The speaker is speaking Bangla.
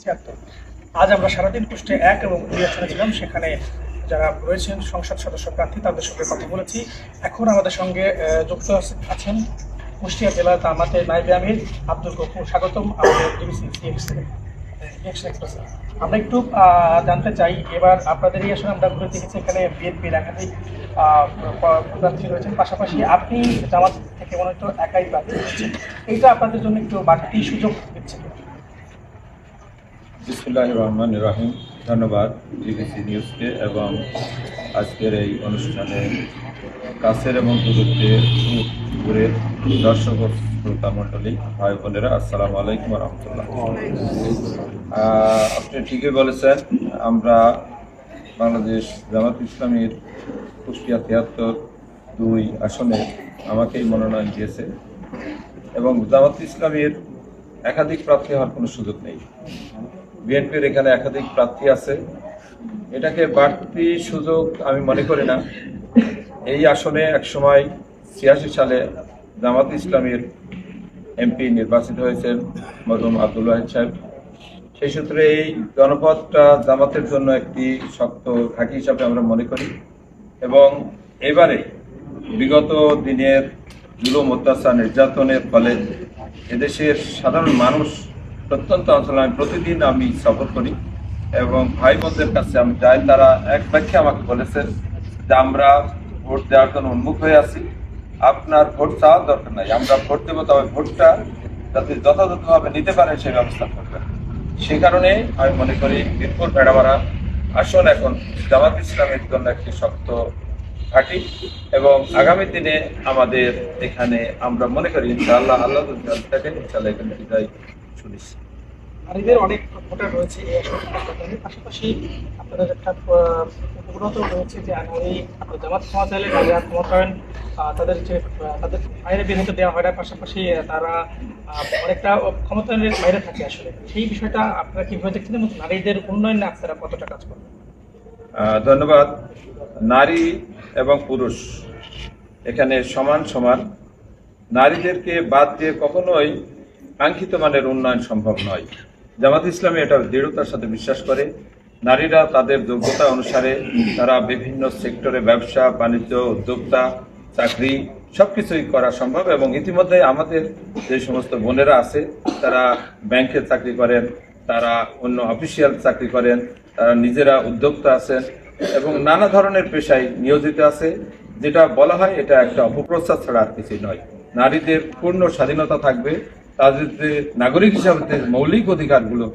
76। আজ আমরা সারাদিন কুষ্টে 1 এবং 2 আসনে ছিলাম, সেখানে যারা রয়েছেন সংসদ সদস্য প্রার্থী তাদের সঙ্গে কথা বলেছি। এখন আমাদের সঙ্গে যুক্ত আছেন কুষ্টিয়া জেলার জামাতের নায়েবে আমির আব্দুল গফুর। স্বাগতম আমাদের ডিবিসি আমরা একটু জানতে চাই, এবার আপনাদের এই আসনে আমরা ঘুরে দেখেছি এখানে বিএনপির একাধিক প্রার্থী রয়েছেন, পাশাপাশি আপনি জামাত থেকে মনে হয় একাই প্রার্থী হচ্ছেন। এইটা আপনাদের জন্য একটু বাড়তি সুযোগ দিচ্ছে কিনা? বিসমিল্লাহির রহমানির রহিম। ধন্যবাদ ডিবিসি নিউজকে এবং আজকের এই অনুষ্ঠানে কাছের এবং দূরের দর্শক ও শ্রোতা মণ্ডলী ভাই বোনেরা, আসসালামু আলাইকুম রহমতুল্লাহ। আপনি ঠিকই বলেছেন, আমরা বাংলাদেশ জামাত ইসলামীর কুষ্টিয়া 73-2 আসনে আমাকেই মনোনয়ন দিয়েছে এবং জামাত ইসলামীর একাধিক প্রার্থী হওয়ার কোনো সুযোগ নেই। বিএনপির এখানে একাধিক প্রার্থী আছে, এটাকে বাড়তি সুযোগ আমি মনে করি না। এই আসনে একসময় 86 সালে জামাত ইসলামীর এমপি নির্বাচিত হয়েছেন মরহুম আব্দুল ওয়াহিদ সাহেব। সেই সূত্রে এই জনপদটা জামাতের জন্য একটি শক্ত ঘাঁটি হিসাবে আমরা মনে করি এবং এবারে বিগত দিনের জুলুম অত্যাচার নির্যাতনের ফলে এদেশের সাধারণ মানুষ প্রত্যন্ত অঞ্চলে প্রতিদিন আমি সফর করি এবং ভাই বোনদের কাছে আমি যাই, তারা এক বাক্যে আমাকে বলেছেন যে আমরা ভোট দেওয়ার জন্য উন্মুখ হয়ে আছি, আপনার ভোট চাওয়ার দরকার নাই, আমরা ভোট দেবো, তবে ভোটটা যাতে যথাযথভাবে নিতে পারেন সেই ব্যবস্থা করবেন। সে কারণে আমি মনে করি মিরপুর ভেড়ামারা আসন এখন জামাত ইসলামের জন্য একটি শক্ত ঘাঁটি এবং আগামী দিনে আমাদের এখানে আমরা মনে করি ইনশাআল্লাহ আল্লাহ থাকেন ইনশাআল্লাহ এখানে বিদায় শুনেছি। নারীদের অনেক ভোটার রয়েছে এই আসনে, পাশাপাশি আপনাদের একটা উপগ্রহ রয়েছে যে নারী জামাত ক্ষমতা এলে নারীরা ক্ষমতায়ন তাদের বাইরে বের হতে দেওয়া হয় না, পাশাপাশি তারা অনেকটা ক্ষমতায়নের বাইরে থাকে। আসলে সেই বিষয়টা আপনারা কিভাবে দেখছেন এবং নারীদের উন্নয়নে আপনারা কতটা কাজ করবেন? ধন্যবাদ। নারী এবং পুরুষ এখানে সমান সমান, নারীদেরকে বাদ দিয়ে কখনোই কাঙ্ক্ষিত মানের উন্নয়ন সম্ভব নয়। জামাত ইসলামী এটা দৃঢ়তার সাথে বিশ্বাস করে। নারীরা তাদের যোগ্যতা অনুসারে তারা বিভিন্ন সেক্টরে ব্যবসা বাণিজ্য, উদ্যোক্তা, চাকরি সবকিছুই করা সম্ভব এবং ইতিমধ্যে আমাদের যে সমস্ত বোনেরা আছে তারা ব্যাংকে চাকরি করেন, তারা অন্য অফিসিয়াল চাকরি করেন, তারা নিজেরা উদ্যোক্তা আছেন এবং নানা ধরনের পেশায় নিয়োজিত আছে। যেটা বলা হয় এটা একটা অপপ্রচার ছাড়া আর কিছুই নয়। নারীদের পূর্ণ স্বাধীনতা থাকবে, তাদের যে নাগরিক হিসাবে মৌলিক অধিকারগুলো